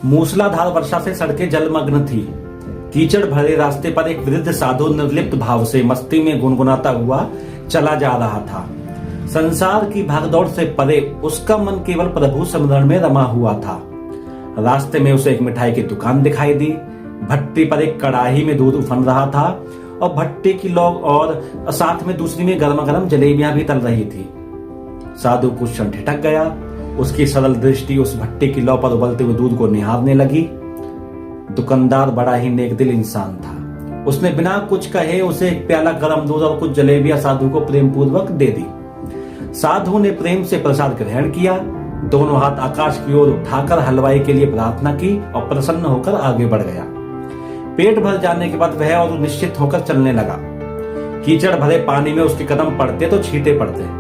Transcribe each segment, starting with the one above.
मूसलाधार वर्षा से सड़कें जलमग्न थी। कीचड़ भरे रास्ते पर एक वृद्ध साधु निर्लिप्त भाव से मस्ती में गुनगुनाता हुआ चला जा रहा था। संसार की भागदौड़ से परे उसका मन केवल प्रभु स्मरण में रमा हुआ था। रास्ते में उसे एक मिठाई की दुकान दिखाई दी। भट्टी पर एक कड़ाही में दूध उफन रहा था और भट्टी की लौ और साथ में दूसरी में गर्मा गर्म जलेबियां भी तल रही थी। साधु कुछ क्षण ठिठक गया। उसकी सरल दृष्टि उस भट्टी की लौ पर उबलते हुए दूध को निहारने लगी। दुकानदार बड़ा ही नेकदिल इंसान था। उसने बिना कुछ कहे उसे एक प्याला गर्म दूध और कुछ जलेबियां साधु को प्रेम पूर्वक दे दी। साधु ने प्रेम से प्रसाद ग्रहण किया। दोनों हाथ आकाश की ओर उठाकर हलवाई के लिए प्रार्थना की और प्रसन्न होकर आगे बढ़ गया। पेट भर जाने के बाद वह और निश्चित होकर चलने लगा। कीचड़ भरे पानी में उसके कदम पड़ते तो छींटे पड़ते।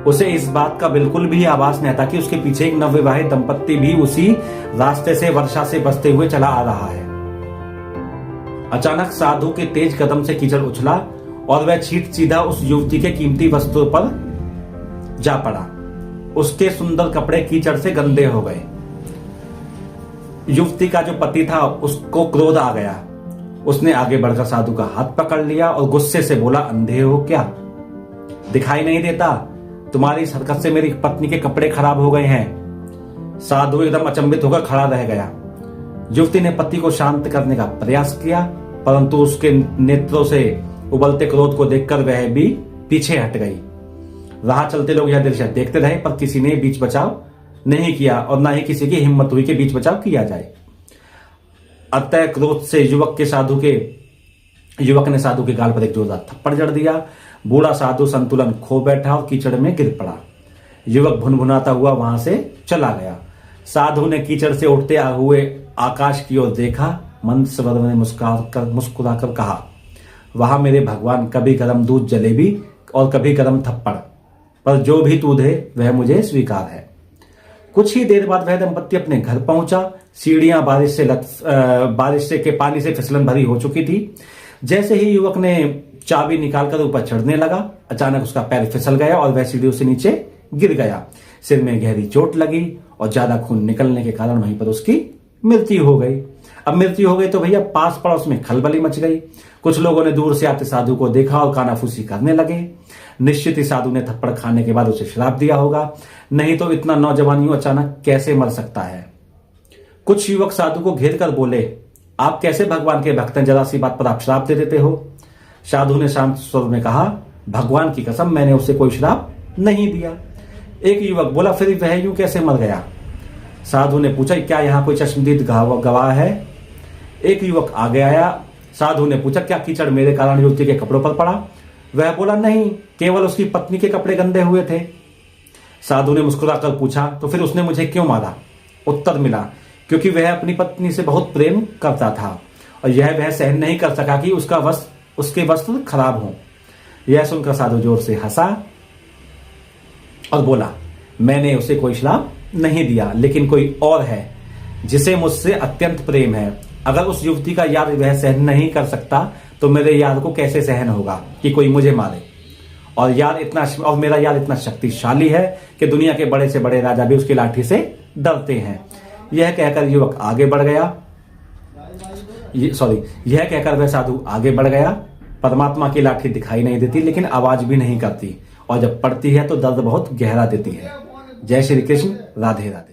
उसे इस बात का बिल्कुल भी आभास नहीं था कि उसके पीछे एक नवविवाहित दंपत्ति भी उसी रास्ते से वर्षा से बसते हुए चला आ रहा है। अचानक साधु के तेज कदम से कीचड़ उछला और वह छींट सीधा उस युवती के कीमती वस्तु पर जा पड़ा। उसके सुंदर कपड़े कीचड़ से गंदे हो गए। युवती का जो पति था उसको क्रोध आ गया। उसने आगे बढ़कर साधु का हाथ पकड़ लिया और गुस्से से बोला, अंधे हो क्या? दिखाई नहीं देता? तुम्हारी इस हरकत से मेरी पत्नी के कपड़े खराब हो गए हैं। साधु एकदम अचंभित होकर खड़ा रह गया। युवती ने पति को शांत करने का प्रयास किया, परंतु उसके नेत्रों से उबलते क्रोध को देखकर वह भी पीछे हट गई। राह चलते लोग यह दृश्य देखते रहे, पर किसी ने बीच बचाव नहीं किया और न ही किसी की हिम्मत हुई कि बीच बचाव किया जाए। अतः क्रोध से युवक ने साधु के गाल पर एक जोरदार थप्पड़ जड़ दिया। बूढ़ा साधु संतुलन खो बैठा और कीचड़ में गिर पड़ा। युवक भुनभुनाता हुआ वहां से चला गया। साधु ने कीचड़ से उठते हुए आकाश की ओर देखा। मंद स्वर में मुस्कुराकर कहा, वहां मेरे भगवान, कभी गरम दूध जलेबी और कभी गरम थप्पड़, पर जो भी तू दे वह मुझे स्वीकार है। कुछ ही देर बाद वह दंपत्ति अपने घर पहुंचा। सीढ़ियां बारिश से के पानी से फिसलन भरी हो चुकी थी। जैसे ही युवक ने चाबी निकालकर ऊपर चढ़ने लगा, अचानक उसका पैर फिसल गया और वह सीढ़ियों से नीचे गिर गया। सिर में गहरी चोट लगी और ज्यादा खून निकलने के कारण वहीं पर उसकी मृत्यु हो गई। अब मृत्यु हो गई तो भैया पास पड़ोस में खलबली मच गई। कुछ लोगों ने दूर से आते साधु को देखा और कानाफूसी करने लगे। निश्चित ही साधु ने थप्पड़ खाने के बाद उसे श्राप दिया होगा, नहीं तो इतना नौजवानियों अचानक कैसे मर सकता है। कुछ युवक साधु को घेर कर बोले, आप कैसे भगवान के भक्त हैं, जरा सी बात पर आप श्राप दे देते हो। साधु ने शांत स्वर में कहा, भगवान की कसम मैंने उसे कोई श्राप नहीं दिया। एक युवक बोला, फिर वह यूं कैसे मर गया? साधु ने पूछा, क्या यहाँ कोई चश्मदीद गवाह है? एक युवक आगे आया। साधु ने पूछा, क्या कीचड़ मेरे कारण युवती के कपड़ों पर पड़ा? वह बोला, नहीं, केवल उसकी पत्नी के कपड़े गंदे हुए थे। साधु ने मुस्कुराकर पूछा, तो फिर उसने मुझे क्यों मारा? उत्तर मिला, क्योंकि वह अपनी पत्नी से बहुत प्रेम करता था और यह वह सहन नहीं कर सका कि उसके वस्त्र खराब हों। यह सुनकर साधु जोर से हंसा और बोला, मैंने उसे कोई श्राप नहीं दिया, लेकिन कोई और है जिसे मुझसे अत्यंत प्रेम है। अगर उस युवती का याद वह सहन नहीं कर सकता तो मेरे याद को कैसे सहन होगा कि कोई मुझे मारे? और मेरा याद इतना शक्तिशाली है कि दुनिया के बड़े से बड़े राजा भी उसकी लाठी से डरते हैं। यह कहकर युवक आगे बढ़ गया। यह कहकर वह साधु आगे बढ़ गया। परमात्मा की लाठी दिखाई नहीं देती, लेकिन आवाज भी नहीं करती, और जब पड़ती है तो दर्द बहुत गहरा देती है। जय श्री कृष्ण। राधे राधे।